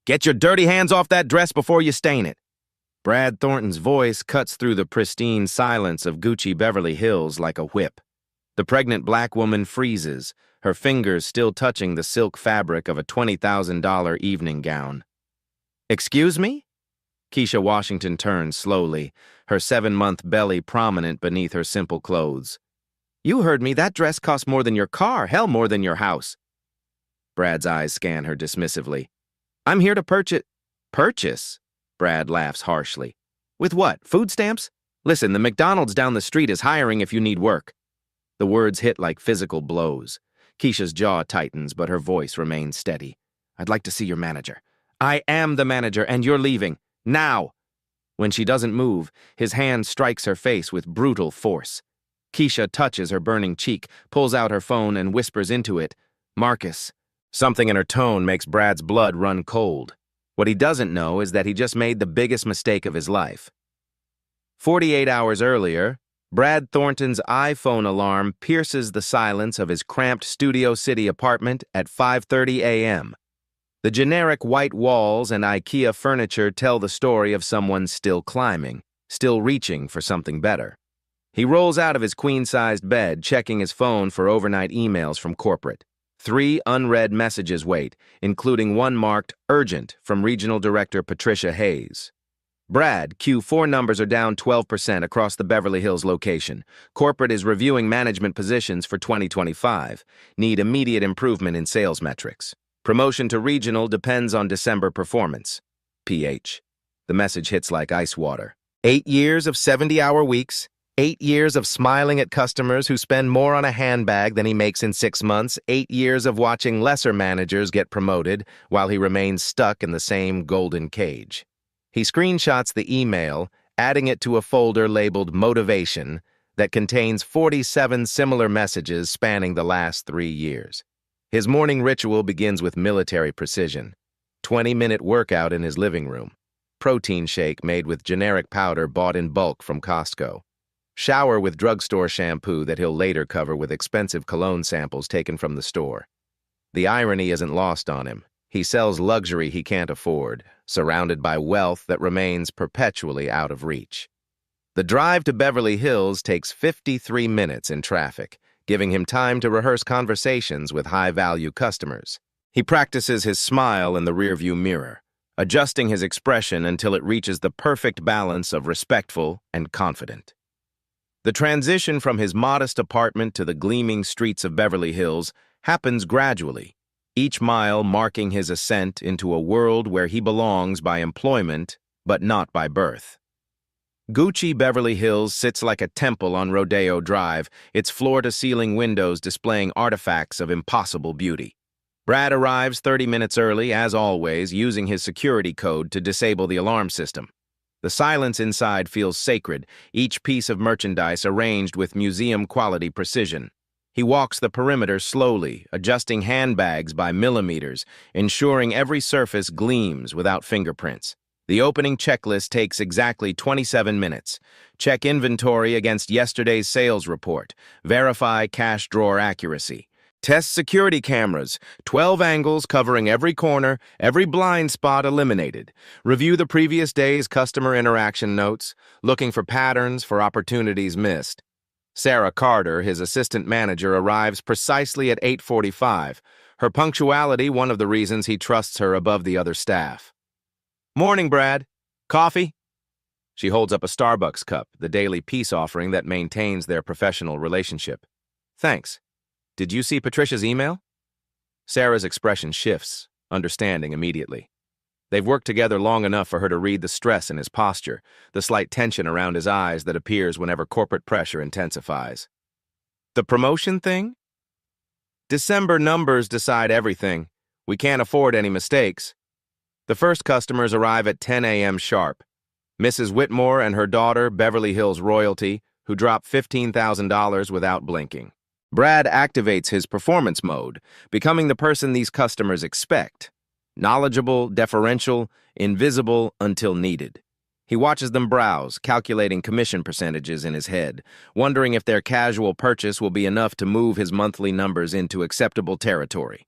Get your dirty hands off that dress before you stain it. Brad Thornton's voice cuts through the pristine silence of Gucci Beverly Hills like a whip. The pregnant black woman freezes, her fingers still touching the silk fabric of a $20,000 evening gown. Excuse me? Keisha Washington turns slowly, her 7-month belly prominent beneath her simple clothes. You heard me, that dress cost more than your car, hell, more than your house. Brad's eyes scan her dismissively. I'm here to purchase. Purchase? Brad laughs harshly. With what, food stamps? Listen, the McDonald's down the street is hiring if you need work. The words hit like physical blows. Keisha's jaw tightens, but her voice remains steady. I'd like to see your manager. I am the manager, and you're leaving. Now! When she doesn't move, his hand strikes her face with brutal force. Keisha touches her burning cheek, pulls out her phone, and whispers into it, Marcus. Something in her tone makes Brad's blood run cold. What he doesn't know is that he just made the biggest mistake of his life. 48 hours earlier, Brad Thornton's iPhone alarm pierces the silence of his cramped Studio City apartment at 5:30 a.m. The generic white walls and IKEA furniture tell the story of someone still climbing, still reaching for something better. He rolls out of his queen-sized bed, checking his phone for overnight emails from corporate. 3 unread messages wait, including one marked urgent from Regional Director Patricia Hayes. Brad, Q4 numbers are down 12% across the Beverly Hills location. Corporate is reviewing management positions for 2025. Need immediate improvement in sales metrics. Promotion to regional depends on December performance. PH. The message hits like ice water. 8 years of 70-hour weeks. 8 years of smiling at customers who spend more on a handbag than he makes in 6 months. 8 years of watching lesser managers get promoted while he remains stuck in the same golden cage. He screenshots the email, adding it to a folder labeled Motivation that contains 47 similar messages spanning the last 3 years. His morning ritual begins with military precision. 20-minute workout in his living room. Protein shake made with generic powder bought in bulk from Costco. Shower with drugstore shampoo that he'll later cover with expensive cologne samples taken from the store. The irony isn't lost on him. He sells luxury he can't afford, surrounded by wealth that remains perpetually out of reach. The drive to Beverly Hills takes 53 minutes in traffic, giving him time to rehearse conversations with high-value customers. He practices his smile in the rearview mirror, adjusting his expression until it reaches the perfect balance of respectful and confident. The transition from his modest apartment to the gleaming streets of Beverly Hills happens gradually, each mile marking his ascent into a world where he belongs by employment, but not by birth. Gucci Beverly Hills sits like a temple on Rodeo Drive, its floor-to-ceiling windows displaying artifacts of impossible beauty. Brad arrives 30 minutes early, as always, using his security code to disable the alarm system. The silence inside feels sacred, each piece of merchandise arranged with museum-quality precision. He walks the perimeter slowly, adjusting handbags by millimeters, ensuring every surface gleams without fingerprints. The opening checklist takes exactly 27 minutes. Check inventory against yesterday's sales report. Verify cash drawer accuracy. Test security cameras, 12 angles covering every corner, every blind spot eliminated. Review the previous day's customer interaction notes, looking for patterns for opportunities missed. Sarah Carter, his assistant manager, arrives precisely at 8:45. Her punctuality, one of the reasons he trusts her above the other staff. Morning, Brad. Coffee? She holds up a Starbucks cup, the daily peace offering that maintains their professional relationship. Thanks. Did you see Patricia's email? Sarah's expression shifts, understanding immediately. They've worked together long enough for her to read the stress in his posture, the slight tension around his eyes that appears whenever corporate pressure intensifies. The promotion thing? December numbers decide everything. We can't afford any mistakes. The first customers arrive at 10 a.m. sharp. Mrs. Whitmore and her daughter, Beverly Hills royalty, who drop $15,000 without blinking. Brad activates his performance mode, becoming the person these customers expect. Knowledgeable, deferential, invisible until needed. He watches them browse, calculating commission percentages in his head, wondering if their casual purchase will be enough to move his monthly numbers into acceptable territory.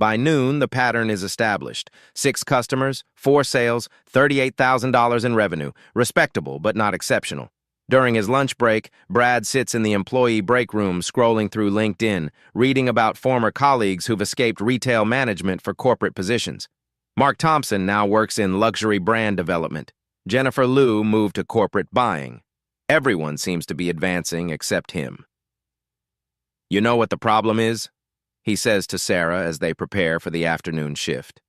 By noon, the pattern is established. 6 customers, 4 sales, $38,000 in revenue. Respectable, but not exceptional. During his lunch break, Brad sits in the employee break room scrolling through LinkedIn, reading about former colleagues who've escaped retail management for corporate positions. Mark Thompson now works in luxury brand development. Jennifer Liu moved to corporate buying. Everyone seems to be advancing except him. "You know what the problem is?" he says to Sarah as they prepare for the afternoon shift.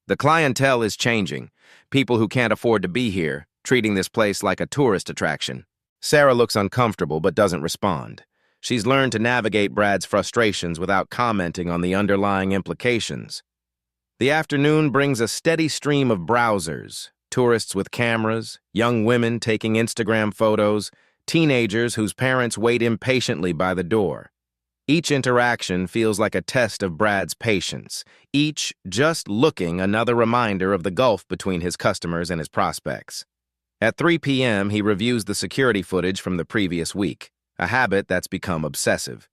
"The clientele is changing. People who can't afford to be here, treating this place like a tourist attraction." Sarah looks uncomfortable but doesn't respond. She's learned to navigate Brad's frustrations without commenting on the underlying implications. The afternoon brings a steady stream of browsers, tourists with cameras, young women taking Instagram photos, teenagers whose parents wait impatiently by the door. Each interaction feels like a test of Brad's patience, each just looking another reminder of the gulf between his customers and his prospects. At 3 p.m., he reviews the security footage from the previous week, a habit that's become obsessive.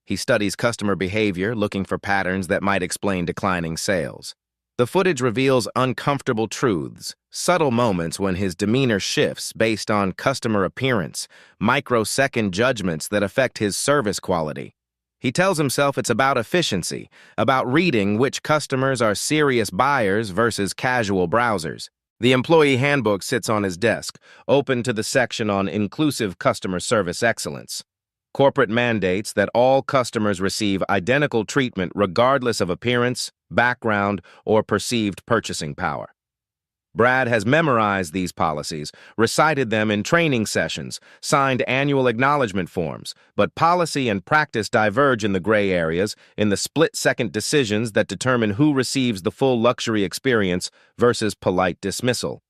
He studies customer behavior, looking for patterns that might explain declining sales. The footage reveals uncomfortable truths, subtle moments when his demeanor shifts based on customer appearance, microsecond judgments that affect his service quality. He tells himself it's about efficiency, about reading which customers are serious buyers versus casual browsers. The employee handbook sits on his desk, open to the section on inclusive customer service excellence. Corporate mandates that all customers receive identical treatment regardless of appearance, background, or perceived purchasing power. Brad has memorized these policies, recited them in training sessions, signed annual acknowledgement forms, but policy and practice diverge in the gray areas, in the split-second decisions that determine who receives the full luxury experience versus polite dismissal.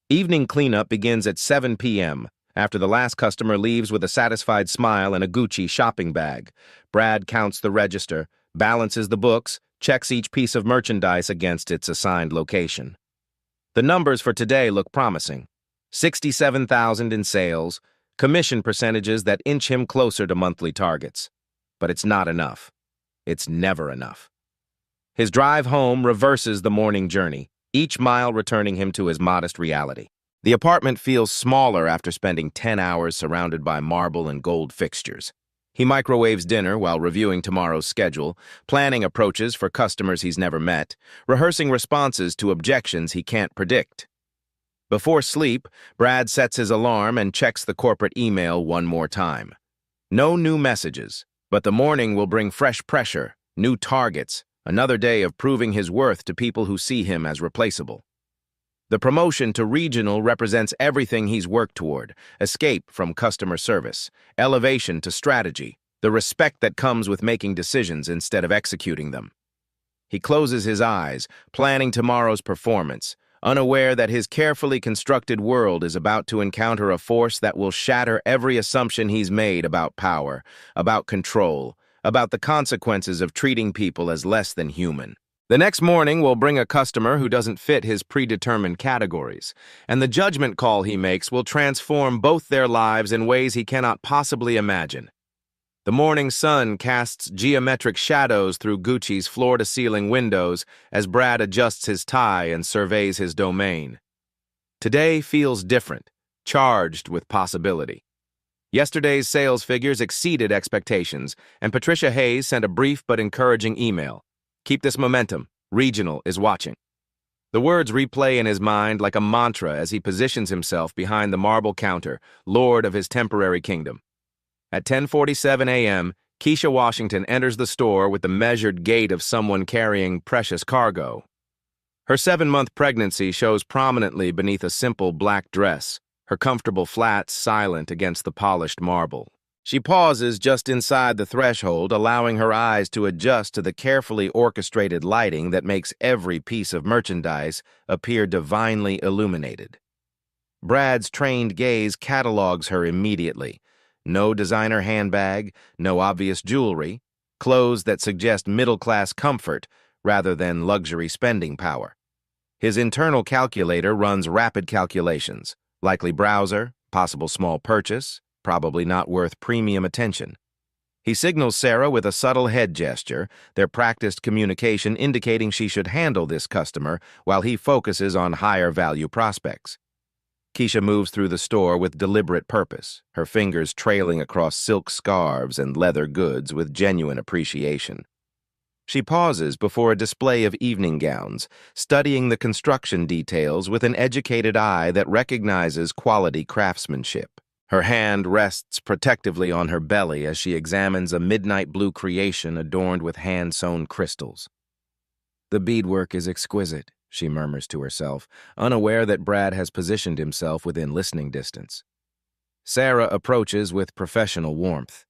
Evening cleanup begins at 7 p.m., after the last customer leaves with a satisfied smile and a Gucci shopping bag. Brad counts the register, balances the books, checks each piece of merchandise against its assigned location. The numbers for today look promising. $67,000 in sales, commission percentages that inch him closer to monthly targets. But it's not enough. It's never enough. His drive home reverses the morning journey, each mile returning him to his modest reality. The apartment feels smaller after spending 10 hours surrounded by marble and gold fixtures. He microwaves dinner while reviewing tomorrow's schedule, planning approaches for customers he's never met, rehearsing responses to objections he can't predict. Before sleep, Brad sets his alarm and checks the corporate email one more time. No new messages, but the morning will bring fresh pressure, new targets, another day of proving his worth to people who see him as replaceable. The promotion to regional represents everything he's worked toward: escape from customer service, elevation to strategy, the respect that comes with making decisions instead of executing them. He closes his eyes, planning tomorrow's performance, unaware that his carefully constructed world is about to encounter a force that will shatter every assumption he's made about power, about control, about the consequences of treating people as less than human. The next morning will bring a customer who doesn't fit his predetermined categories, and the judgment call he makes will transform both their lives in ways he cannot possibly imagine. The morning sun casts geometric shadows through Gucci's floor-to-ceiling windows as Brad adjusts his tie and surveys his domain. Today feels different, charged with possibility. Yesterday's sales figures exceeded expectations, and Patricia Hayes sent a brief but encouraging email. "Keep this momentum. Regional is watching." The words replay in his mind like a mantra as he positions himself behind the marble counter, lord of his temporary kingdom. At 10:47 a.m., Keisha Washington enters the store with the measured gait of someone carrying precious cargo. Her 7-month pregnancy shows prominently beneath a simple black dress, her comfortable flats silent against the polished marble. She pauses just inside the threshold, allowing her eyes to adjust to the carefully orchestrated lighting that makes every piece of merchandise appear divinely illuminated. Brad's trained gaze catalogs her immediately. No designer handbag, no obvious jewelry, clothes that suggest middle-class comfort rather than luxury spending power. His internal calculator runs rapid calculations. Likely browser, possible small purchase, probably not worth premium attention. He signals Sarah with a subtle head gesture, their practiced communication indicating she should handle this customer while he focuses on higher-value prospects. Keisha moves through the store with deliberate purpose, her fingers trailing across silk scarves and leather goods with genuine appreciation. She pauses before a display of evening gowns, studying the construction details with an educated eye that recognizes quality craftsmanship. Her hand rests protectively on her belly as she examines a midnight blue creation adorned with hand-sewn crystals. "The beadwork is exquisite," she murmurs to herself, unaware that Brad has positioned himself within listening distance. Sarah approaches with professional warmth.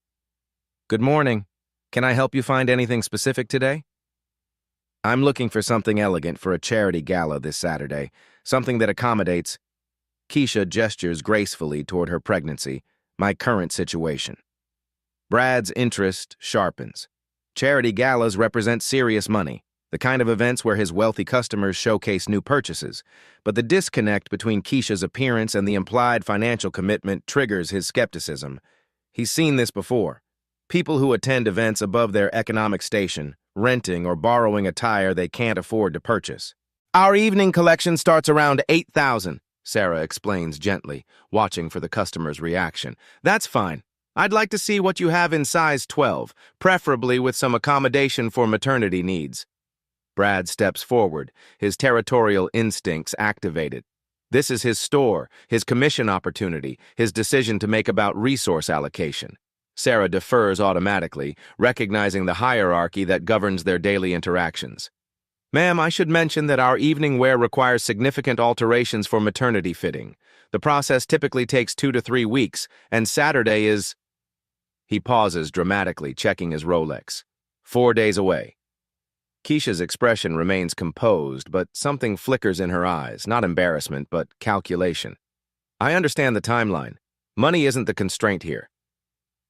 "Good morning. Can I help you find anything specific today?" "I'm looking for something elegant for a charity gala this Saturday, something that accommodates—" Keisha gestures gracefully toward her pregnancy, "my current situation." Brad's interest sharpens. Charity galas represent serious money, the kind of events where his wealthy customers showcase new purchases, but the disconnect between Keisha's appearance and the implied financial commitment triggers his skepticism. He's seen this before. People who attend events above their economic station, renting or borrowing attire they can't afford to purchase. "Our evening collection starts around $8,000, Sarah explains gently, watching for the customer's reaction. "That's fine. I'd like to see what you have in size 12, preferably with some accommodation for maternity needs." Brad steps forward, his territorial instincts activated. This is his store, his commission opportunity, his decision to make about resource allocation. Sarah defers automatically, recognizing the hierarchy that governs their daily interactions. "Ma'am, I should mention that our evening wear requires significant alterations for maternity fitting. The process typically takes 2 to 3 weeks, and Saturday is—" He pauses dramatically, checking his Rolex. 4 days away. Keisha's expression remains composed, but something flickers in her eyes, not embarrassment, but calculation. "I understand the timeline. Money isn't the constraint here."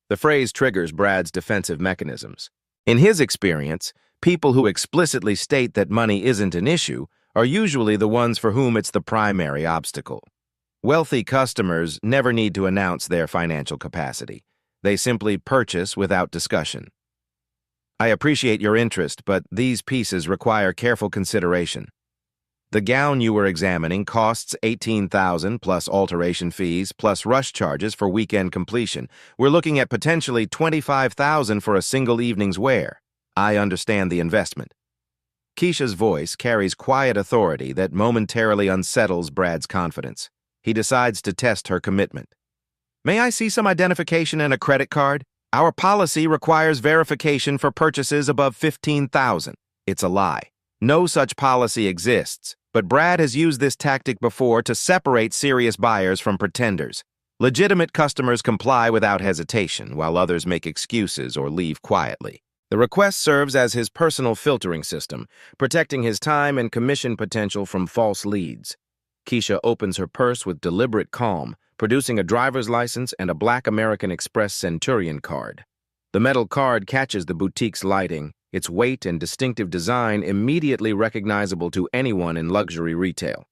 The phrase triggers Brad's defensive mechanisms. In his experience, people who explicitly state that money isn't an issue are usually the ones for whom it's the primary obstacle. Wealthy customers never need to announce their financial capacity. They simply purchase without discussion. "I appreciate your interest, but these pieces require careful consideration. The gown you were examining costs $18,000 plus alteration fees plus rush charges for weekend completion. We're looking at potentially $25,000 for a single evening's wear. I understand the investment." Keisha's voice carries quiet authority that momentarily unsettles Brad's confidence. He decides to test her commitment. "May I see some identification and a credit card? Our policy requires verification for purchases above $15,000. It's a lie. No such policy exists, but Brad has used this tactic before to separate serious buyers from pretenders. Legitimate customers comply without hesitation, while others make excuses or leave quietly. The request serves as his personal filtering system, protecting his time and commission potential from false leads. Keisha opens her purse with deliberate calm, producing a driver's license and a black American Express Centurion card. The metal card catches the boutique's lighting, its weight and distinctive design immediately recognizable to anyone in luxury retail.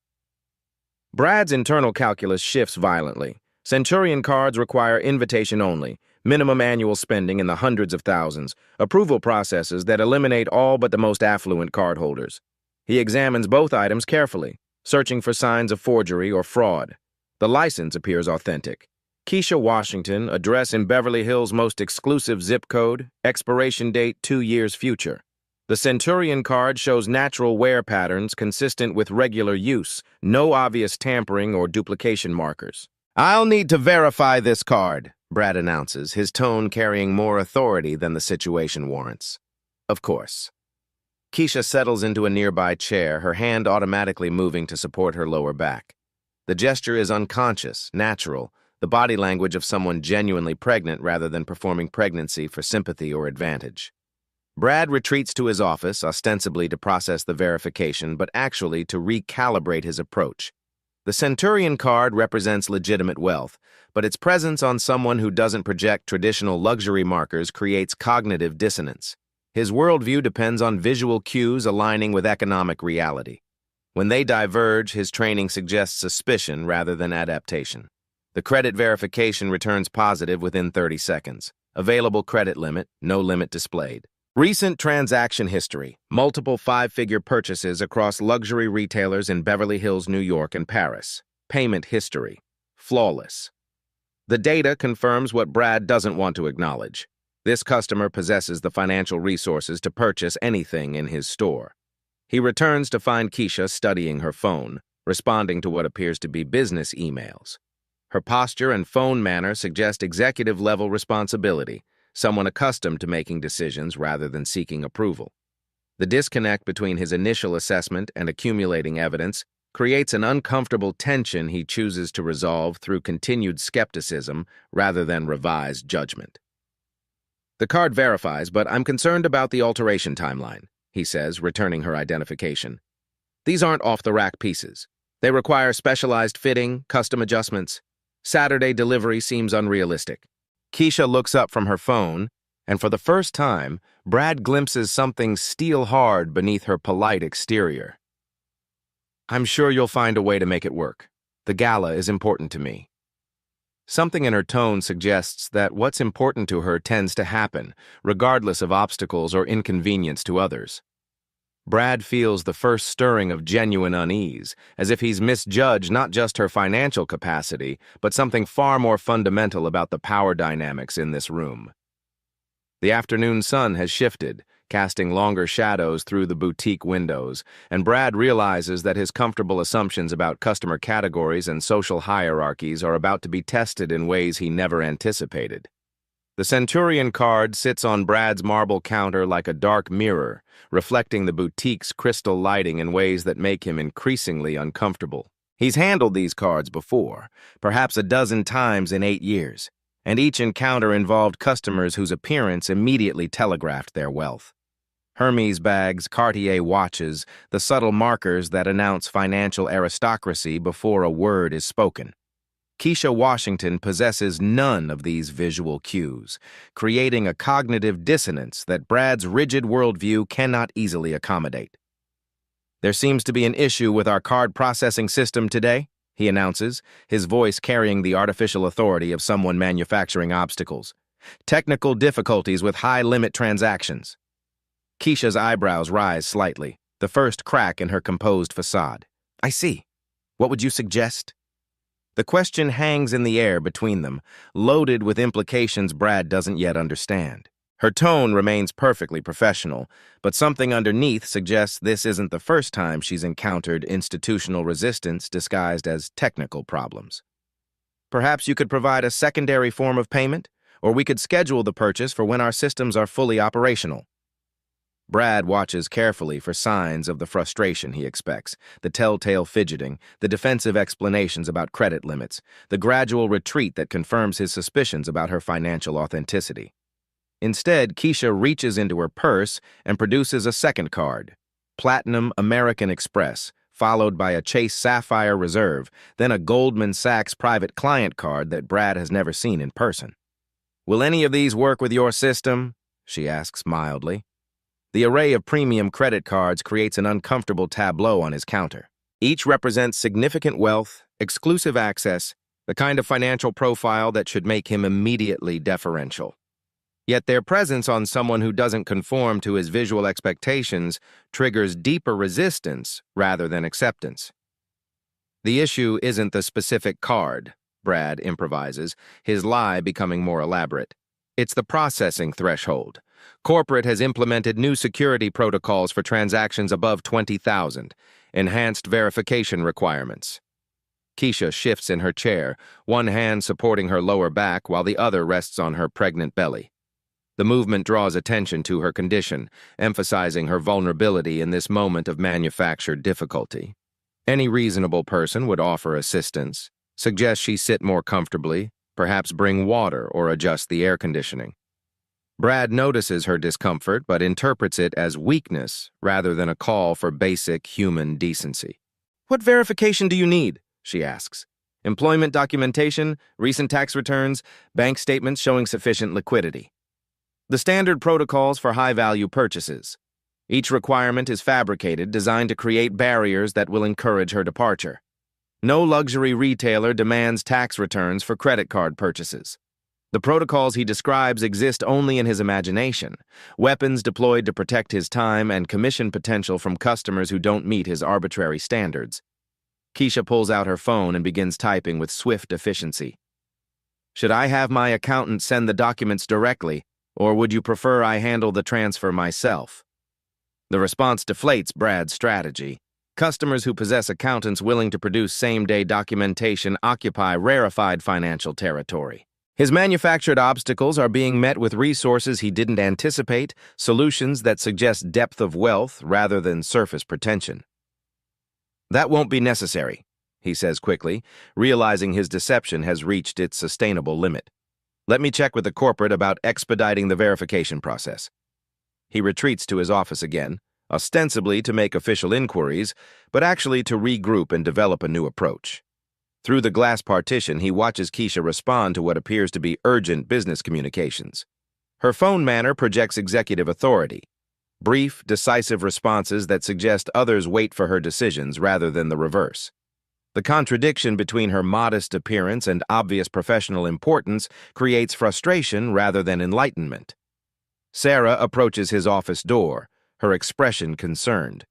Brad's internal calculus shifts violently. Centurion cards require invitation only, minimum annual spending in the hundreds of thousands, approval processes that eliminate all but the most affluent cardholders. He examines both items carefully, searching for signs of forgery or fraud. The license appears authentic. Keisha, Washington, address in Beverly Hills' most exclusive zip code, expiration date 2 years future. The Centurion card shows natural wear patterns consistent with regular use, no obvious tampering or duplication markers. "I'll need to verify this card," Brad announces, his tone carrying more authority than the situation warrants. "Of course." Keisha settles into a nearby chair, her hand automatically moving to support her lower back. The gesture is unconscious, natural, the body language of someone genuinely pregnant rather than performing pregnancy for sympathy or advantage. Brad retreats to his office, ostensibly to process the verification, but actually to recalibrate his approach. The Centurion card represents legitimate wealth, but its presence on someone who doesn't project traditional luxury markers creates cognitive dissonance. His worldview depends on visual cues aligning with economic reality. When they diverge, his training suggests suspicion rather than adaptation. The credit verification returns positive within 30 seconds. Available credit limit, no limit displayed. Recent transaction history, multiple five-figure purchases across luxury retailers in Beverly Hills, New York, and Paris. Payment history, flawless. The data confirms what Brad doesn't want to acknowledge. This customer possesses the financial resources to purchase anything in his store. He returns to find Keisha studying her phone, responding to what appears to be business emails. Her posture and phone manner suggest executive-level responsibility, someone accustomed to making decisions rather than seeking approval. The disconnect between his initial assessment and accumulating evidence creates an uncomfortable tension he chooses to resolve through continued skepticism rather than revised judgment. The card verifies, but I'm concerned about the alteration timeline, he says, returning her identification. These aren't off-the-rack pieces. They require specialized fitting, custom adjustments. Saturday delivery seems unrealistic. Keisha looks up from her phone, and for the first time, Brad glimpses something steel-hard beneath her polite exterior. I'm sure you'll find a way to make it work. The gala is important to me. Something in her tone suggests that what's important to her tends to happen, regardless of obstacles or inconvenience to others. Brad feels the first stirring of genuine unease, as if he's misjudged not just her financial capacity, but something far more fundamental about the power dynamics in this room. The afternoon sun has shifted, casting longer shadows through the boutique windows, and Brad realizes that his comfortable assumptions about customer categories and social hierarchies are about to be tested in ways he never anticipated. The Centurion card sits on Brad's marble counter like a dark mirror, reflecting the boutique's crystal lighting in ways that make him increasingly uncomfortable. He's handled these cards before, perhaps a dozen times in 8 years, and each encounter involved customers whose appearance immediately telegraphed their wealth. Hermes bags, Cartier watches, the subtle markers that announce financial aristocracy before a word is spoken. Keisha Washington possesses none of these visual cues, creating a cognitive dissonance that Brad's rigid worldview cannot easily accommodate. There seems to be an issue with our card processing system today, he announces, his voice carrying the artificial authority of someone manufacturing obstacles. Technical difficulties with high-limit transactions. Keisha's eyebrows rise slightly, the first crack in her composed facade. I see. What would you suggest? The question hangs in the air between them, loaded with implications Brad doesn't yet understand. Her tone remains perfectly professional, but something underneath suggests this isn't the first time she's encountered institutional resistance disguised as technical problems. Perhaps you could provide a secondary form of payment, or we could schedule the purchase for when our systems are fully operational. Brad watches carefully for signs of the frustration he expects, the telltale fidgeting, the defensive explanations about credit limits, the gradual retreat that confirms his suspicions about her financial authenticity. Instead, Keisha reaches into her purse and produces a second card, Platinum American Express, followed by a Chase Sapphire Reserve, then a Goldman Sachs private client card that Brad has never seen in person. Will any of these work with your system? She asks mildly. The array of premium credit cards creates an uncomfortable tableau on his counter. Each represents significant wealth, exclusive access, the kind of financial profile that should make him immediately deferential. Yet their presence on someone who doesn't conform to his visual expectations triggers deeper resistance rather than acceptance. The issue isn't the specific card, Brad improvises, his lie becoming more elaborate. It's the processing threshold. Corporate has implemented new security protocols for transactions above 20,000, enhanced verification requirements. Keisha shifts in her chair, one hand supporting her lower back while the other rests on her pregnant belly. The movement draws attention to her condition, emphasizing her vulnerability in this moment of manufactured difficulty. Any reasonable person would offer assistance, suggest she sit more comfortably, perhaps bring water or adjust the air conditioning. Brad notices her discomfort but interprets it as weakness rather than a call for basic human decency. What verification do you need? She asks. Employment documentation, recent tax returns, bank statements showing sufficient liquidity. The standard protocols for high-value purchases. Each requirement is fabricated, designed to create barriers that will encourage her departure. No luxury retailer demands tax returns for credit card purchases. The protocols he describes exist only in his imagination, weapons deployed to protect his time and commission potential from customers who don't meet his arbitrary standards. Keisha pulls out her phone and begins typing with swift efficiency. Should I have my accountant send the documents directly, or would you prefer I handle the transfer myself? The response deflates Brad's strategy. Customers who possess accountants willing to produce same-day documentation occupy rarefied financial territory. His manufactured obstacles are being met with resources he didn't anticipate, solutions that suggest depth of wealth rather than surface pretension. That won't be necessary, he says quickly, realizing his deception has reached its sustainable limit. Let me check with the corporate about expediting the verification process. He retreats to his office again, ostensibly to make official inquiries, but actually to regroup and develop a new approach. Through the glass partition, he watches Keisha respond to what appears to be urgent business communications. Her phone manner projects executive authority. Brief, decisive responses that suggest others wait for her decisions rather than the reverse. The contradiction between her modest appearance and obvious professional importance creates frustration rather than enlightenment. Sarah approaches his office door, her expression concerned.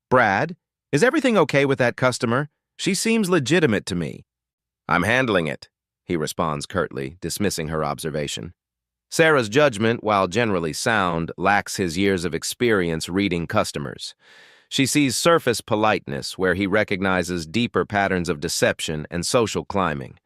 Brad, is everything okay with that customer? She seems legitimate to me. I'm handling it, he responds curtly, dismissing her observation. Sarah's judgment, while generally sound, lacks his years of experience reading customers. She sees surface politeness where he recognizes deeper patterns of deception and social climbing.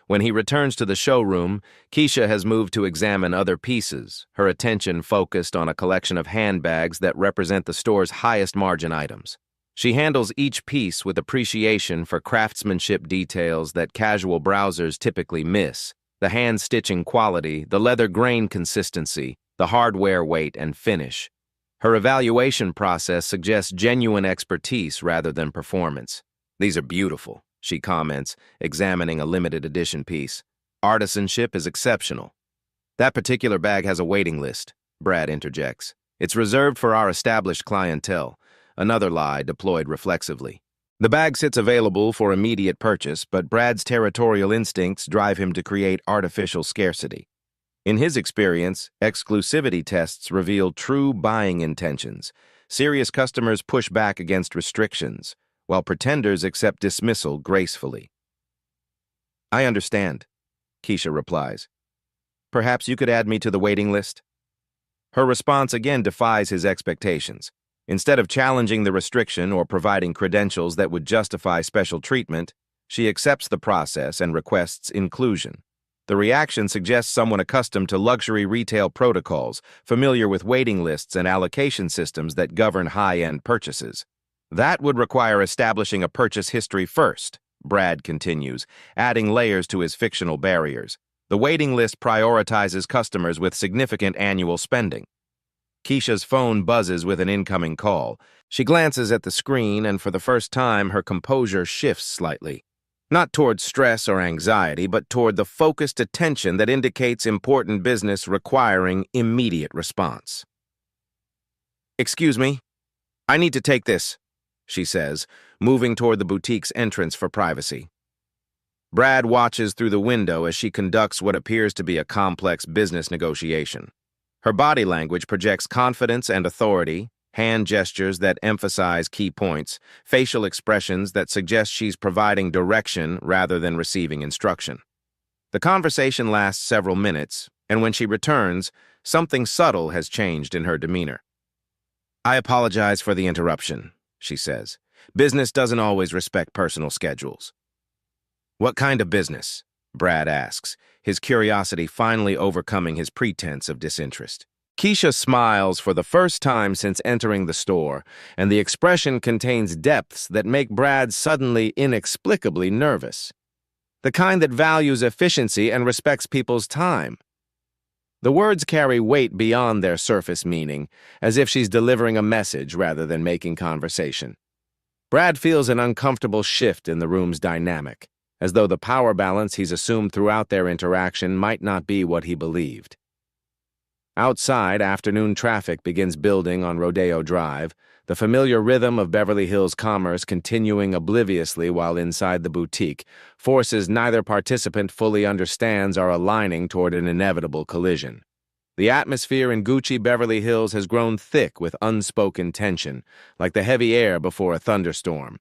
When he returns to the showroom, Keisha has moved to examine other pieces, her attention focused on a collection of handbags that represent the store's highest margin items. She handles each piece with appreciation for craftsmanship details that casual browsers typically miss: the hand-stitching quality, the leather grain consistency, the hardware weight and finish. Her evaluation process suggests genuine expertise rather than performance. These are beautiful, she comments, examining a limited edition piece. Artisanship is exceptional. That particular bag has a waiting list, Brad interjects. It's reserved for our established clientele. Another lie deployed reflexively. The bag sits available for immediate purchase, but Brad's territorial instincts drive him to create artificial scarcity. In his experience, exclusivity tests reveal true buying intentions. Serious customers push back against restrictions, while pretenders accept dismissal gracefully. I understand, Keisha replies. Perhaps you could add me to the waiting list? Her response again defies his expectations. Instead of challenging the restriction or providing credentials that would justify special treatment, she accepts the process and requests inclusion. The reaction suggests someone accustomed to luxury retail protocols, familiar with waiting lists and allocation systems that govern high-end purchases. That would require establishing a purchase history first, Brad continues, adding layers to his fictional barriers. The waiting list prioritizes customers with significant annual spending. Keisha's phone buzzes with an incoming call. She glances at the screen, and for the first time, her composure shifts slightly. Not toward stress or anxiety, but toward the focused attention that indicates important business requiring immediate response. Excuse me, I need to take this, she says, moving toward the boutique's entrance for privacy. Brad watches through the window as she conducts what appears to be a complex business negotiation. Her body language projects confidence and authority, hand gestures that emphasize key points, facial expressions that suggest she's providing direction rather than receiving instruction. The conversation lasts several minutes, and when she returns, something subtle has changed in her demeanor. I apologize for the interruption, she says. Business doesn't always respect personal schedules. What kind of business? Brad asks, his curiosity finally overcoming his pretense of disinterest. Keisha smiles for the first time since entering the store, and the expression contains depths that make Brad suddenly inexplicably nervous. The kind that values efficiency and respects people's time. The words carry weight beyond their surface meaning, as if she's delivering a message rather than making conversation. Brad feels an uncomfortable shift in the room's dynamic, as though the power balance he's assumed throughout their interaction might not be what he believed. Outside, afternoon traffic begins building on Rodeo Drive, The familiar rhythm of Beverly Hills commerce continuing obliviously while inside the boutique, forces neither participant fully understands are aligning toward an inevitable collision. The atmosphere in Gucci Beverly Hills has grown thick with unspoken tension, like the heavy air before a thunderstorm.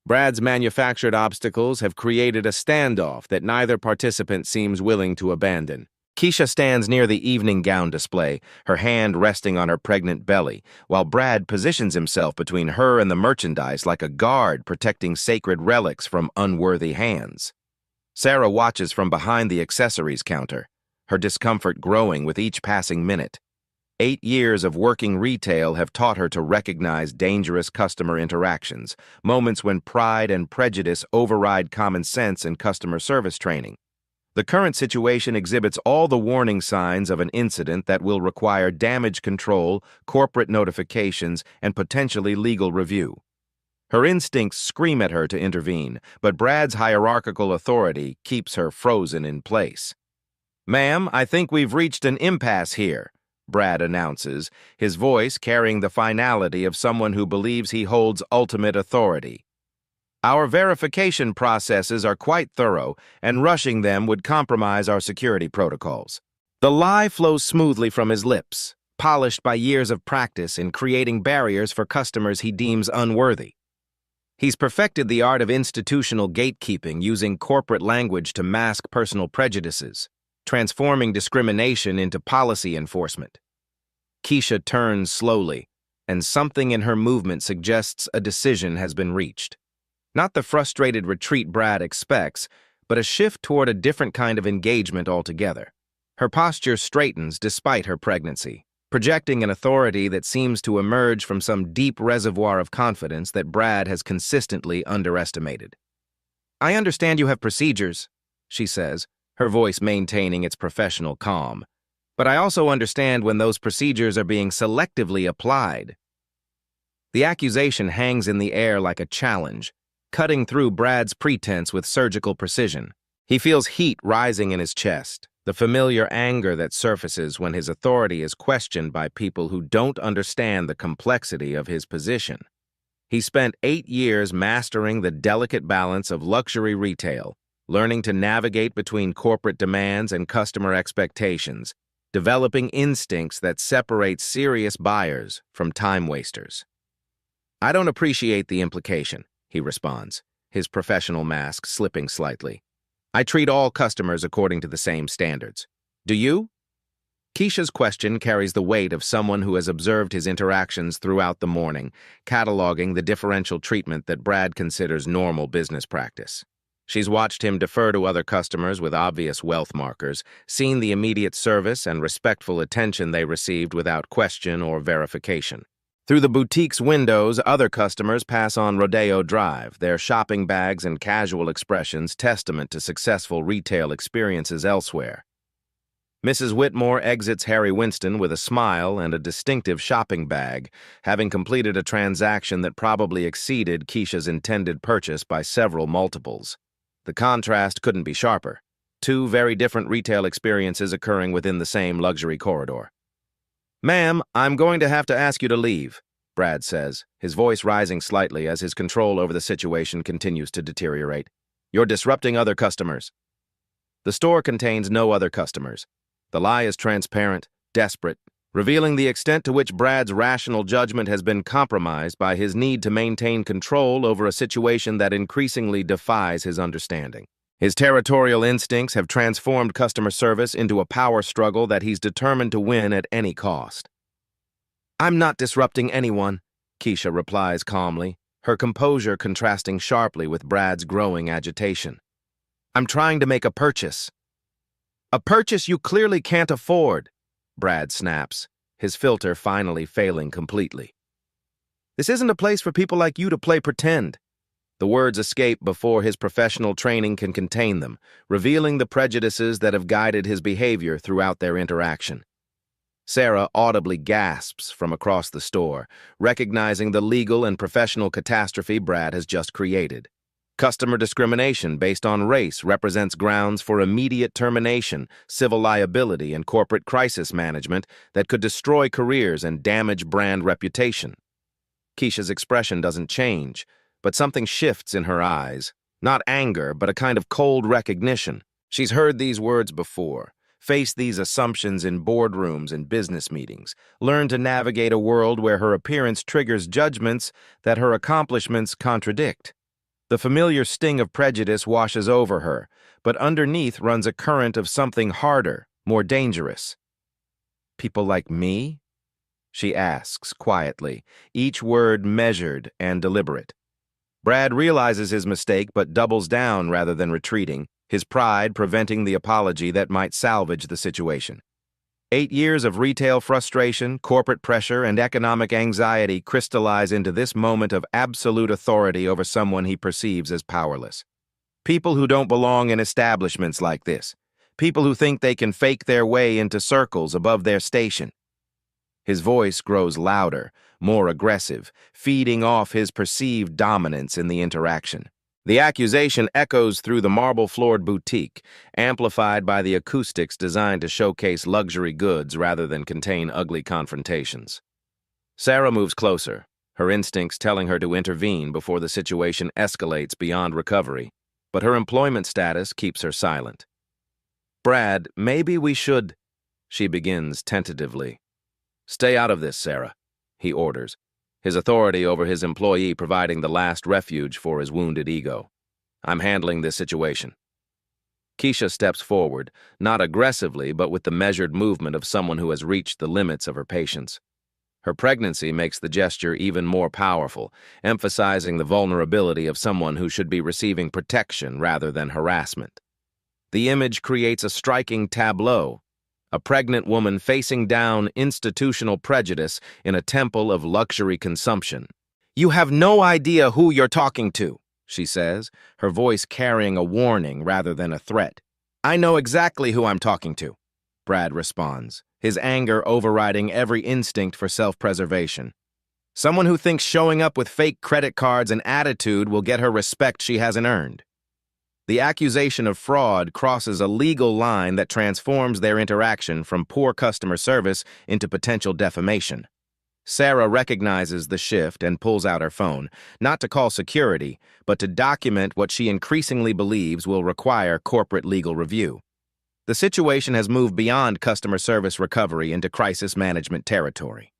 Brad's manufactured obstacles have created a standoff that neither participant seems willing to abandon. Keisha stands near the evening gown display, her hand resting on her pregnant belly, while Brad positions himself between her and the merchandise like a guard protecting sacred relics from unworthy hands. Sarah watches from behind the accessories counter, her discomfort growing with each passing minute. 8 years of working retail have taught her to recognize dangerous customer interactions, moments when pride and prejudice override common sense and customer service training. The current situation exhibits all the warning signs of an incident that will require damage control, corporate notifications, and potentially legal review. Her instincts scream at her to intervene, but Brad's hierarchical authority keeps her frozen in place. "Ma'am, I think we've reached an impasse here," Brad announces, his voice carrying the finality of someone who believes he holds ultimate authority. "Our verification processes are quite thorough, and rushing them would compromise our security protocols." The lie flows smoothly from his lips, polished by years of practice in creating barriers for customers he deems unworthy. He's perfected the art of institutional gatekeeping using corporate language to mask personal prejudices, transforming discrimination into policy enforcement. Keisha turns slowly, and something in her movement suggests a decision has been reached. Not the frustrated retreat Brad expects, but a shift toward a different kind of engagement altogether. Her posture straightens despite her pregnancy, projecting an authority that seems to emerge from some deep reservoir of confidence that Brad has consistently underestimated. "I understand you have procedures," she says, her voice maintaining its professional calm. "But I also understand when those procedures are being selectively applied." The accusation hangs in the air like a challenge, cutting through Brad's pretense with surgical precision. He feels heat rising in his chest, the familiar anger that surfaces when his authority is questioned by people who don't understand the complexity of his position. He spent 8 years mastering the delicate balance of luxury retail, learning to navigate between corporate demands and customer expectations, developing instincts that separate serious buyers from time wasters. "I don't appreciate the implication," he responds, his professional mask slipping slightly. "I treat all customers according to the same standards. Do you?" Keisha's question carries the weight of someone who has observed his interactions throughout the morning, cataloging the differential treatment that Brad considers normal business practice. She's watched him defer to other customers with obvious wealth markers, seen the immediate service and respectful attention they received without question or verification. Through the boutique's windows, other customers pass on Rodeo Drive, their shopping bags and casual expressions testament to successful retail experiences elsewhere. Mrs. Whitmore exits Harry Winston with a smile and a distinctive shopping bag, having completed a transaction that probably exceeded Keisha's intended purchase by several multiples. The contrast couldn't be sharper. 2 very different retail experiences occurring within the same luxury corridor. "Ma'am, I'm going to have to ask you to leave," Brad says, his voice rising slightly as his control over the situation continues to deteriorate. "You're disrupting other customers." The store contains no other customers. The lie is transparent, desperate, revealing the extent to which Brad's rational judgment has been compromised by his need to maintain control over a situation that increasingly defies his understanding. His territorial instincts have transformed customer service into a power struggle that he's determined to win at any cost. "I'm not disrupting anyone," Keisha replies calmly, her composure contrasting sharply with Brad's growing agitation. "I'm trying to make a purchase." "A purchase you clearly can't afford," Brad snaps, his filter finally failing completely. "This isn't a place for people like you to play pretend." The words escape before his professional training can contain them, revealing the prejudices that have guided his behavior throughout their interaction. Sarah audibly gasps from across the store, recognizing the legal and professional catastrophe Brad has just created. Customer discrimination based on race represents grounds for immediate termination, civil liability, and corporate crisis management that could destroy careers and damage brand reputation. Keisha's expression doesn't change, but something shifts in her eyes. Not anger, but a kind of cold recognition. She's heard these words before, faced these assumptions in boardrooms and business meetings, learned to navigate a world where her appearance triggers judgments that her accomplishments contradict. The familiar sting of prejudice washes over her, but underneath runs a current of something harder, more dangerous. "People like me?" she asks quietly, each word measured and deliberate. Brad realizes his mistake but doubles down rather than retreating, his pride preventing the apology that might salvage the situation. 8 years of retail frustration, corporate pressure, and economic anxiety crystallize into this moment of absolute authority over someone he perceives as powerless. People who don't belong in establishments like this. People who think they can fake their way into circles above their station. His voice grows louder, more aggressive, feeding off his perceived dominance in the interaction. The accusation echoes through the marble-floored boutique, amplified by the acoustics designed to showcase luxury goods rather than contain ugly confrontations. Sarah moves closer, her instincts telling her to intervene before the situation escalates beyond recovery, but her employment status keeps her silent. "Brad, maybe we should," she begins tentatively. "Stay out of this, Sarah," he orders, his authority over his employee providing the last refuge for his wounded ego. "I'm handling this situation." Keisha steps forward, not aggressively but with the measured movement of someone who has reached the limits of her patience. Her pregnancy makes the gesture even more powerful, emphasizing the vulnerability of someone who should be receiving protection rather than harassment. The image creates a striking tableau, a pregnant woman facing down institutional prejudice in a temple of luxury consumption. "You have no idea who you're talking to," she says, her voice carrying a warning rather than a threat. "I know exactly who I'm talking to," Brad responds, his anger overriding every instinct for self-preservation. "Someone who thinks showing up with fake credit cards and attitude will get her respect she hasn't earned." The accusation of fraud crosses a legal line that transforms their interaction from poor customer service into potential defamation. Sarah recognizes the shift and pulls out her phone, not to call security, but to document what she increasingly believes will require corporate legal review. The situation has moved beyond customer service recovery into crisis management territory.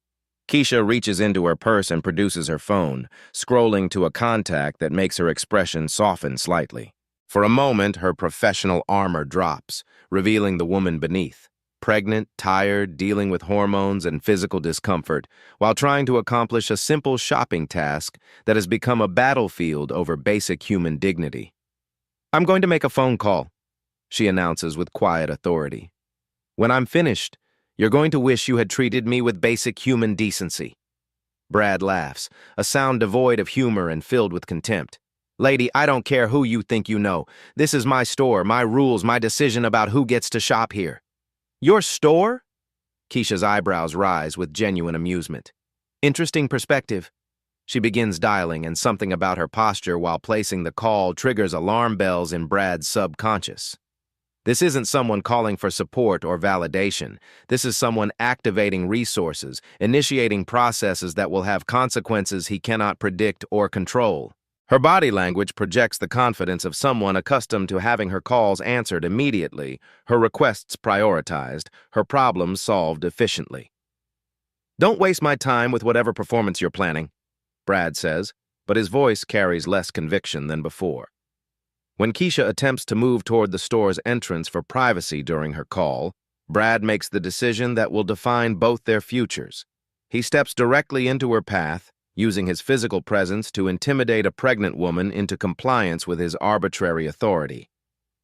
Keisha reaches into her purse and produces her phone, scrolling to a contact that makes her expression soften slightly. For a moment, her professional armor drops, revealing the woman beneath, pregnant, tired, dealing with hormones and physical discomfort, while trying to accomplish a simple shopping task that has become a battlefield over basic human dignity. "I'm going to make a phone call," she announces with quiet authority. "When I'm finished, you're going to wish you had treated me with basic human decency." Brad laughs, a sound devoid of humor and filled with contempt. "Lady, I don't care who you think you know. This is my store, my rules, my decision about who gets to shop here." "Your store?" Keisha's eyebrows rise with genuine amusement. "Interesting perspective." She begins dialing, and something about her posture while placing the call triggers alarm bells in Brad's subconscious. This isn't someone calling for support or validation. This is someone activating resources, initiating processes that will have consequences he cannot predict or control. Her body language projects the confidence of someone accustomed to having her calls answered immediately, her requests prioritized, her problems solved efficiently. "Don't waste my time with whatever performance you're planning," Brad says, but his voice carries less conviction than before. When Keisha attempts to move toward the store's entrance for privacy during her call, Brad makes the decision that will define both their futures. He steps directly into her path, using his physical presence to intimidate a pregnant woman into compliance with his arbitrary authority.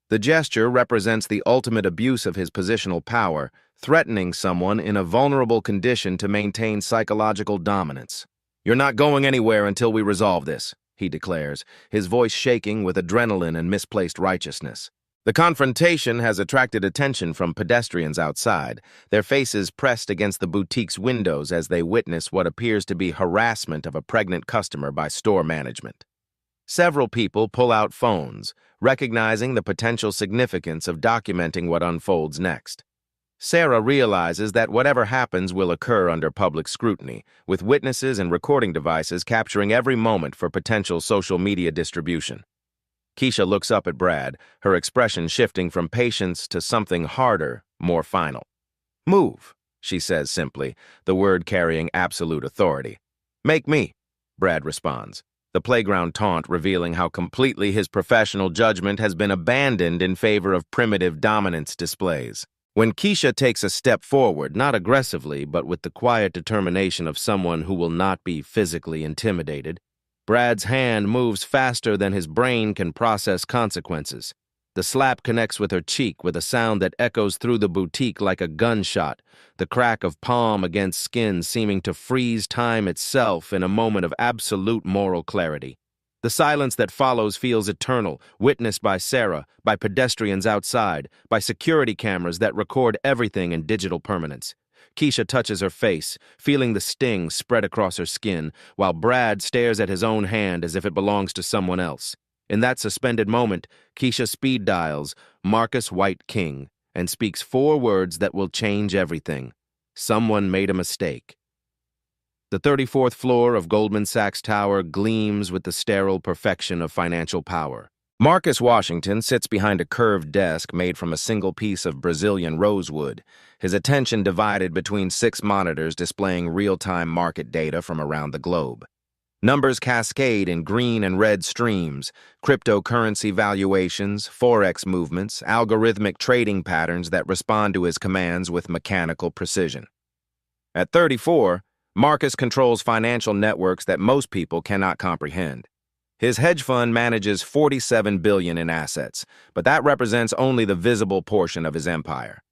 The gesture represents the ultimate abuse of his positional power, threatening someone in a vulnerable condition to maintain psychological dominance. "You're not going anywhere until we resolve this," he declares, his voice shaking with adrenaline and misplaced righteousness. The confrontation has attracted attention from pedestrians outside, their faces pressed against the boutique's windows as they witness what appears to be harassment of a pregnant customer by store management. Several people pull out phones, recognizing the potential significance of documenting what unfolds next. Sarah realizes that whatever happens will occur under public scrutiny, with witnesses and recording devices capturing every moment for potential social media distribution. Keisha looks up at Brad, her expression shifting from patience to something harder, more final. "Move," she says simply, the word carrying absolute authority. "Make me," Brad responds, the playground taunt revealing how completely his professional judgment has been abandoned in favor of primitive dominance displays. When Keisha takes a step forward, not aggressively, but with the quiet determination of someone who will not be physically intimidated, Brad's hand moves faster than his brain can process consequences. The slap connects with her cheek with a sound that echoes through the boutique like a gunshot, the crack of palm against skin seeming to freeze time itself in a moment of absolute moral clarity. The silence that follows feels eternal, witnessed by Sarah, by pedestrians outside, by security cameras that record everything in digital permanence. Keisha touches her face, feeling the sting spread across her skin, while Brad stares at his own hand as if it belongs to someone else. In that suspended moment, Keisha speed dials Marcus White King and speaks 4 words that will change everything. Someone made a mistake. The 34th floor of Goldman Sachs Tower gleams with the sterile perfection of financial power. Marcus Washington sits behind a curved desk made from a single piece of Brazilian rosewood, his attention divided between 6 monitors displaying real-time market data from around the globe. Numbers cascade in green and red streams, cryptocurrency valuations, forex movements, algorithmic trading patterns that respond to his commands with mechanical precision. At 34, Marcus controls financial networks that most people cannot comprehend. His hedge fund manages $47 billion in assets, but that represents only the visible portion of his empire.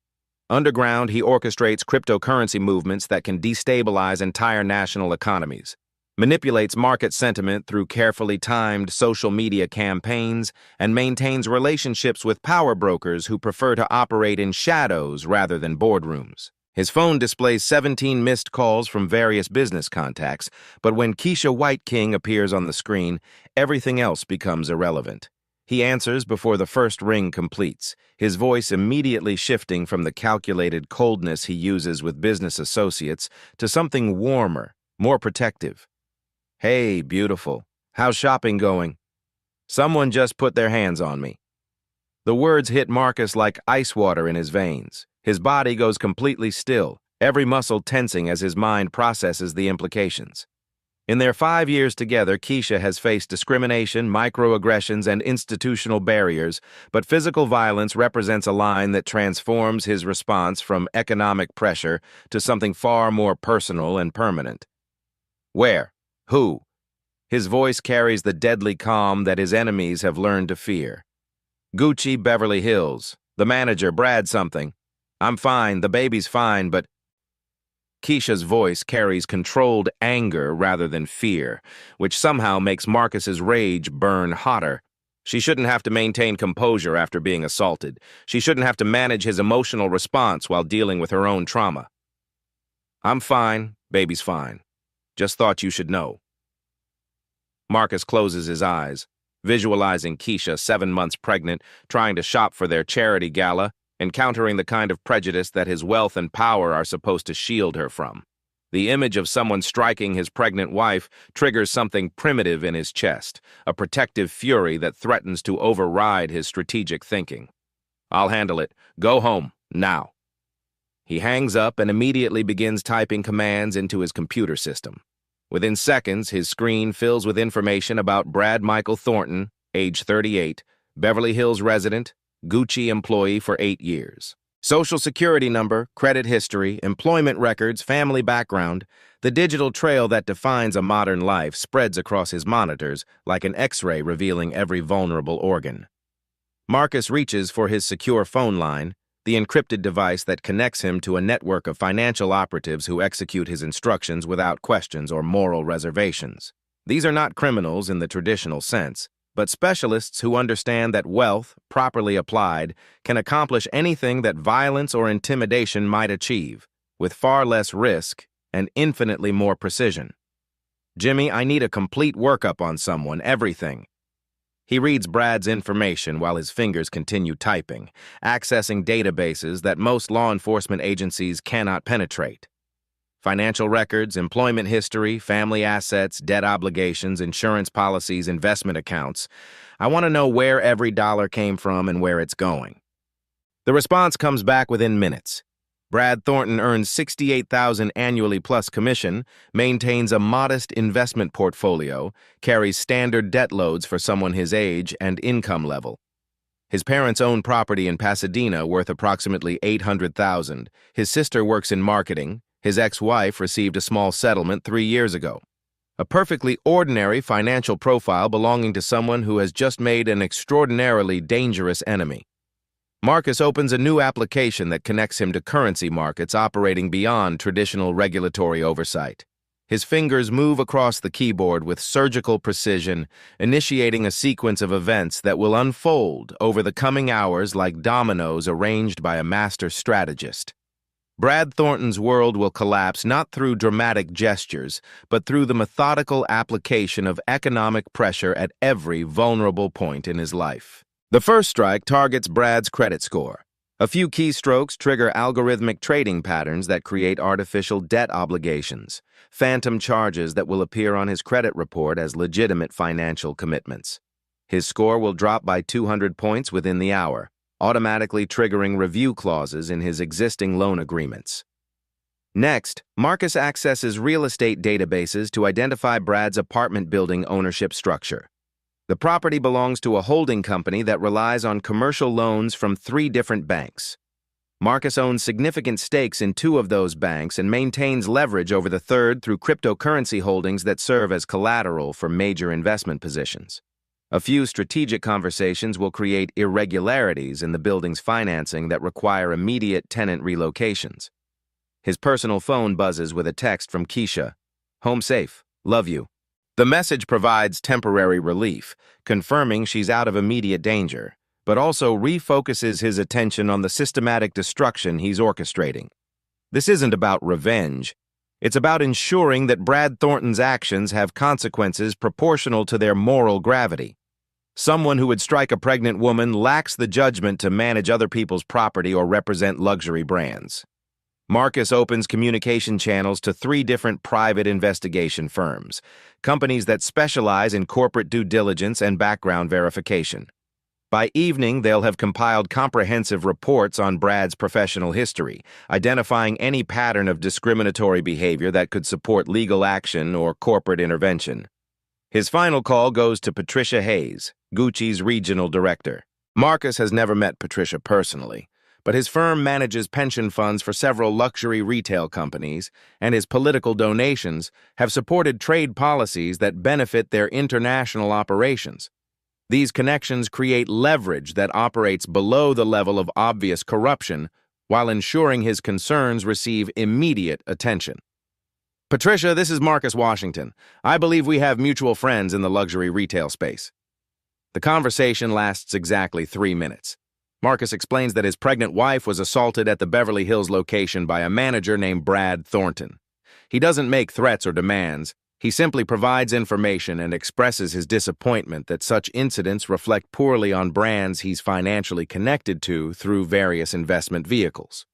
Underground, he orchestrates cryptocurrency movements that can destabilize entire national economies, manipulates market sentiment through carefully timed social media campaigns, and maintains relationships with power brokers who prefer to operate in shadows rather than boardrooms. His phone displays 17 missed calls from various business contacts, but when Keisha White King appears on the screen, everything else becomes irrelevant. He answers before the first ring completes, his voice immediately shifting from the calculated coldness he uses with business associates to something warmer, more protective. "Hey, beautiful. How's shopping going? Someone just put their hands on me." The words hit Marcus like ice water in his veins. His body goes completely still, every muscle tensing as his mind processes the implications. In their 5 years together, Keisha has faced discrimination, microaggressions, and institutional barriers, but physical violence represents a line that transforms his response from economic pressure to something far more personal and permanent. "Where? Who?" His voice carries the deadly calm that his enemies have learned to fear. "Gucci, Beverly Hills. The manager, Brad something. I'm fine, the baby's fine, but..." Keisha's voice carries controlled anger rather than fear, which somehow makes Marcus's rage burn hotter. She shouldn't have to maintain composure after being assaulted. She shouldn't have to manage his emotional response while dealing with her own trauma. "I'm fine, baby's fine. Just thought you should know." Marcus closes his eyes, visualizing Keisha 7 months pregnant, trying to shop for their charity gala, encountering the kind of prejudice that his wealth and power are supposed to shield her from. The image of someone striking his pregnant wife triggers something primitive in his chest, a protective fury that threatens to override his strategic thinking. "I'll handle it. Go home, now." He hangs up and immediately begins typing commands into his computer system. Within seconds, his screen fills with information about Brad Michael Thornton, age 38, Beverly Hills resident, Gucci employee for 8 years. Social security number, credit history, employment records, family background. The digital trail that defines a modern life spreads across his monitors like an X-ray revealing every vulnerable organ. Marcus reaches for his secure phone line, the encrypted device that connects him to a network of financial operatives who execute his instructions without questions or moral reservations. These are not criminals in the traditional sense, but specialists who understand that wealth, properly applied, can accomplish anything that violence or intimidation might achieve, with far less risk and infinitely more precision. "Jimmy, I need a complete workup on someone, everything." He reads Brad's information while his fingers continue typing, accessing databases that most law enforcement agencies cannot penetrate. Financial records, employment history, family assets, debt obligations, insurance policies, investment accounts. I want to know where every dollar came from and where it's going. The response comes back within minutes. Brad Thornton earns $68,000 annually plus commission, maintains a modest investment portfolio, carries standard debt loads for someone his age and income level. His parents own property in Pasadena worth approximately $800,000. His sister works in marketing. His ex-wife received a small settlement 3 years ago. A perfectly ordinary financial profile belonging to someone who has just made an extraordinarily dangerous enemy. Marcus opens a new application that connects him to currency markets operating beyond traditional regulatory oversight. His fingers move across the keyboard with surgical precision, initiating a sequence of events that will unfold over the coming hours like dominoes arranged by a master strategist. Brad Thornton's world will collapse not through dramatic gestures, but through the methodical application of economic pressure at every vulnerable point in his life. The first strike targets Brad's credit score. A few keystrokes trigger algorithmic trading patterns that create artificial debt obligations, phantom charges that will appear on his credit report as legitimate financial commitments. His score will drop by 200 points within the hour, automatically triggering review clauses in his existing loan agreements. Next, Marcus accesses real estate databases to identify Brad's apartment building ownership structure. The property belongs to a holding company that relies on commercial loans from 3 different banks. Marcus owns significant stakes in 2 of those banks and maintains leverage over the third through cryptocurrency holdings that serve as collateral for major investment positions. A few strategic conversations will create irregularities in the building's financing that require immediate tenant relocations. His personal phone buzzes with a text from Keisha. "Home safe. Love you." The message provides temporary relief, confirming she's out of immediate danger, but also refocuses his attention on the systematic destruction he's orchestrating. This isn't about revenge. It's about ensuring that Brad Thornton's actions have consequences proportional to their moral gravity. Someone who would strike a pregnant woman lacks the judgment to manage other people's property or represent luxury brands. Marcus opens communication channels to 3 different private investigation firms, companies that specialize in corporate due diligence and background verification. By evening, they'll have compiled comprehensive reports on Brad's professional history, identifying any pattern of discriminatory behavior that could support legal action or corporate intervention. His final call goes to Patricia Hayes, Gucci's regional director. Marcus has never met Patricia personally, but his firm manages pension funds for several luxury retail companies, and his political donations have supported trade policies that benefit their international operations. These connections create leverage that operates below the level of obvious corruption while ensuring his concerns receive immediate attention. "Patricia, this is Marcus Washington. I believe we have mutual friends in the luxury retail space." The conversation lasts exactly 3 minutes. Marcus explains that his pregnant wife was assaulted at the Beverly Hills location by a manager named Brad Thornton. He doesn't make threats or demands. He simply provides information and expresses his disappointment that such incidents reflect poorly on brands he's financially connected to through various investment vehicles.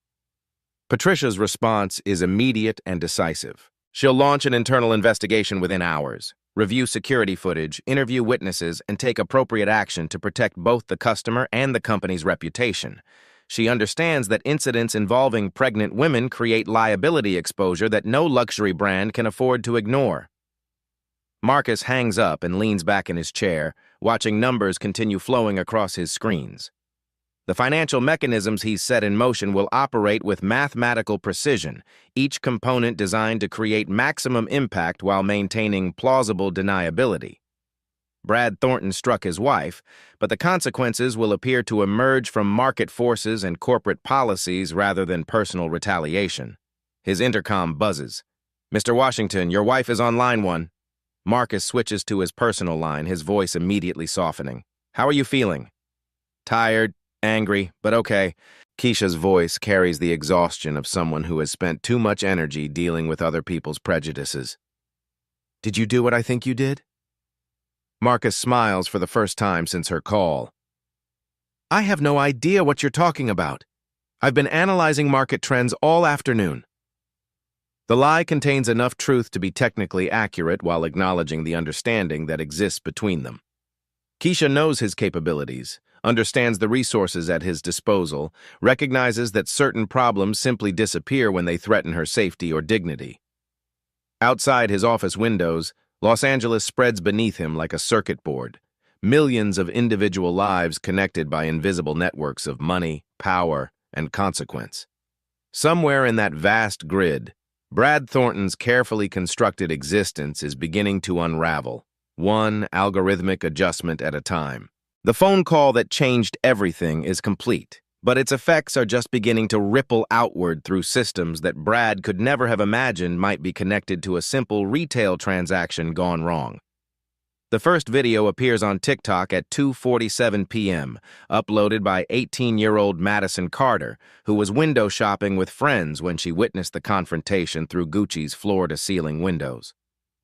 Patricia's response is immediate and decisive. She'll launch an internal investigation within hours, review security footage, interview witnesses, and take appropriate action to protect both the customer and the company's reputation. She understands that incidents involving pregnant women create liability exposure that no luxury brand can afford to ignore. Marcus hangs up and leans back in his chair, watching numbers continue flowing across his screens. The financial mechanisms he's set in motion will operate with mathematical precision, each component designed to create maximum impact while maintaining plausible deniability. Brad Thornton struck his wife, but the consequences will appear to emerge from market forces and corporate policies rather than personal retaliation. His intercom buzzes. "Mr. Washington, your wife is on line 1. Marcus switches to his personal line, his voice immediately softening. "How are you feeling?" "Tired, angry, but okay." Keisha's voice carries the exhaustion of someone who has spent too much energy dealing with other people's prejudices. "Did you do what I think you did?" Marcus smiles for the first time since her call. I have no idea what you're talking about. I've been analyzing market trends all afternoon. The lie contains enough truth to be technically accurate while acknowledging the understanding that exists between them. Keisha knows his capabilities, understands the resources at his disposal, recognizes that certain problems simply disappear when they threaten her safety or dignity. Outside his office windows, Los Angeles spreads beneath him like a circuit board. Millions of individual lives connected by invisible networks of money, power, and consequence. Somewhere in that vast grid, Brad Thornton's carefully constructed existence is beginning to unravel, one algorithmic adjustment at a time. The phone call that changed everything is complete, but its effects are just beginning to ripple outward through systems that Brad could never have imagined might be connected to a simple retail transaction gone wrong. The first video appears on TikTok at 2:47 p.m., uploaded by 18-year-old Madison Carter, who was window shopping with friends when she witnessed the confrontation through Gucci's floor-to-ceiling windows.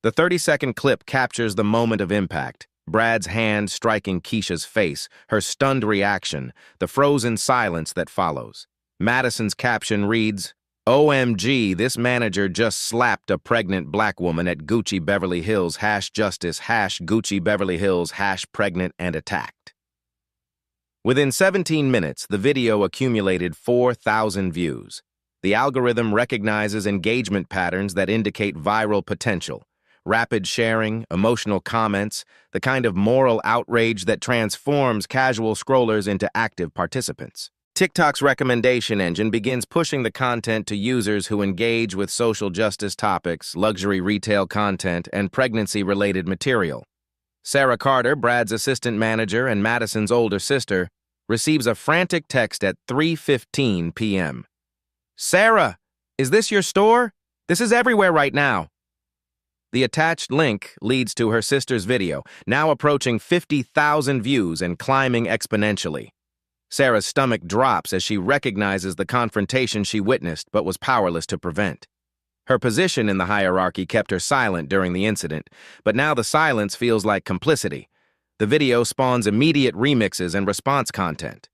The 30-second clip captures the moment of impact, Brad's hand striking Keisha's face, her stunned reaction, the frozen silence that follows. Madison's caption reads, OMG, this manager just slapped a pregnant black woman at Gucci Beverly Hills #justice #Gucci Beverly Hills #pregnant and attacked. Within 17 minutes, the video accumulated 4,000 views. The algorithm recognizes engagement patterns that indicate viral potential. Rapid sharing, emotional comments, the kind of moral outrage that transforms casual scrollers into active participants. TikTok's recommendation engine begins pushing the content to users who engage with social justice topics, luxury retail content, and pregnancy-related material. Sarah Carter, Brad's assistant manager and Madison's older sister, receives a frantic text at 3:15 p.m. Sarah, is this your store? This is everywhere right now. The attached link leads to her sister's video, now approaching 50,000 views and climbing exponentially. Sarah's stomach drops as she recognizes the confrontation she witnessed but was powerless to prevent. Her position in the hierarchy kept her silent during the incident, but now the silence feels like complicity. The video spawns immediate remixes and response content.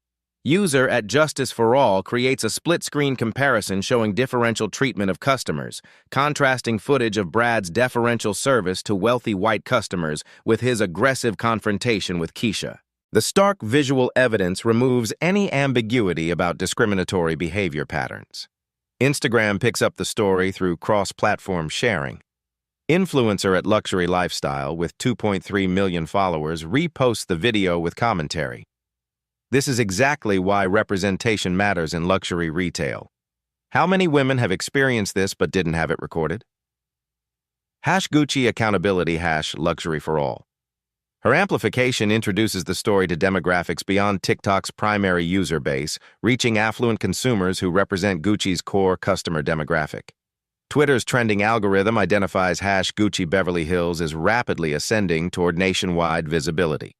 User at Justice for All creates a split-screen comparison showing differential treatment of customers, contrasting footage of Brad's deferential service to wealthy white customers with his aggressive confrontation with Keisha. The stark visual evidence removes any ambiguity about discriminatory behavior patterns. Instagram picks up the story through cross-platform sharing. Influencer at Luxury Lifestyle, with 2.3 million followers, reposts the video with commentary. This is exactly why representation matters in luxury retail. How many women have experienced this but didn't have it recorded? #Gucci accountability #luxury for all. Her amplification introduces the story to demographics beyond TikTok's primary user base, reaching affluent consumers who represent Gucci's core customer demographic. Twitter's trending algorithm identifies #Gucci Beverly Hills as rapidly ascending toward nationwide visibility.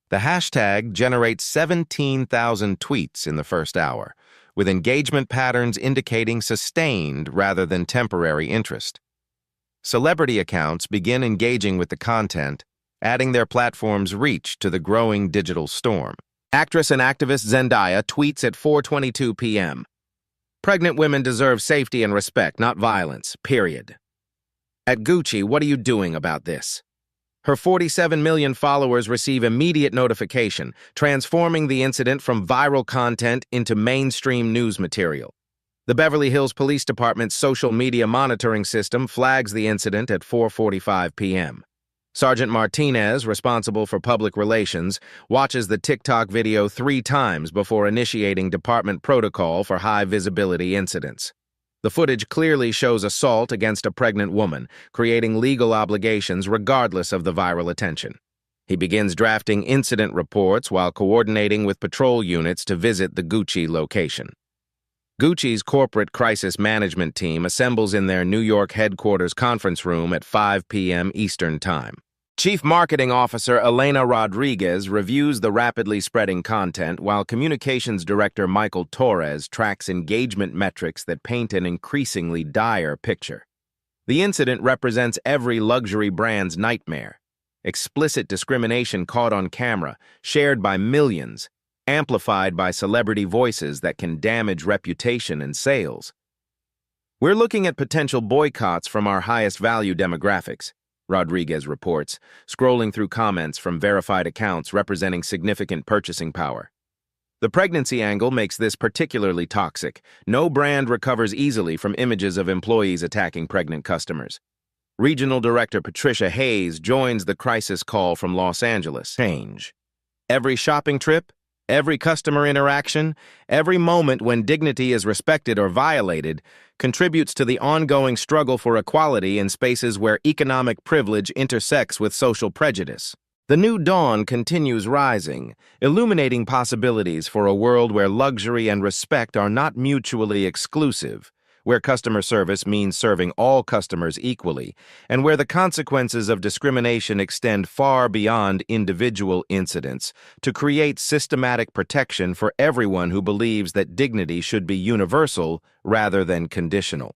The hashtag generates 17,000 tweets in the first hour, with engagement patterns indicating sustained rather than temporary interest. Celebrity accounts begin engaging with the content, adding their platform's reach to the growing digital storm. Actress and activist Zendaya tweets at 4:22 p.m. Pregnant women deserve safety and respect, not violence, period. At Gucci, what are you doing about this? Her 47 million followers receive immediate notification, transforming the incident from viral content into mainstream news material. The Beverly Hills Police Department's social media monitoring system flags the incident at 4:45 p.m. Sergeant Martinez, responsible for public relations, watches the TikTok video 3 times before initiating department protocol for high-visibility incidents. The footage clearly shows assault against a pregnant woman, creating legal obligations regardless of the viral attention. He begins drafting incident reports while coordinating with patrol units to visit the Gucci location. Gucci's corporate crisis management team assembles in their New York headquarters conference room at 5 p.m. Eastern Time. Chief Marketing Officer Elena Rodriguez reviews the rapidly spreading content, while Communications Director Michael Torres tracks engagement metrics that paint an increasingly dire picture. The incident represents every luxury brand's nightmare. explicit discrimination caught on camera, shared by millions, amplified by celebrity voices that can damage reputation and sales. We're looking at potential boycotts from our highest value demographics, Rodriguez reports, scrolling through comments from verified accounts representing significant purchasing power. The pregnancy angle makes this particularly toxic. No brand recovers easily from images of employees attacking pregnant customers. Regional Director Patricia Hayes joins the crisis call from Los Angeles. Change. Every shopping trip, every customer interaction, every moment when dignity is respected or violated contributes to the ongoing struggle for equality in spaces where economic privilege intersects with social prejudice. The new dawn continues rising, illuminating possibilities for a world where luxury and respect are not mutually exclusive, where customer service means serving all customers equally, and where the consequences of discrimination extend far beyond individual incidents to create systematic protection for everyone who believes that dignity should be universal rather than conditional.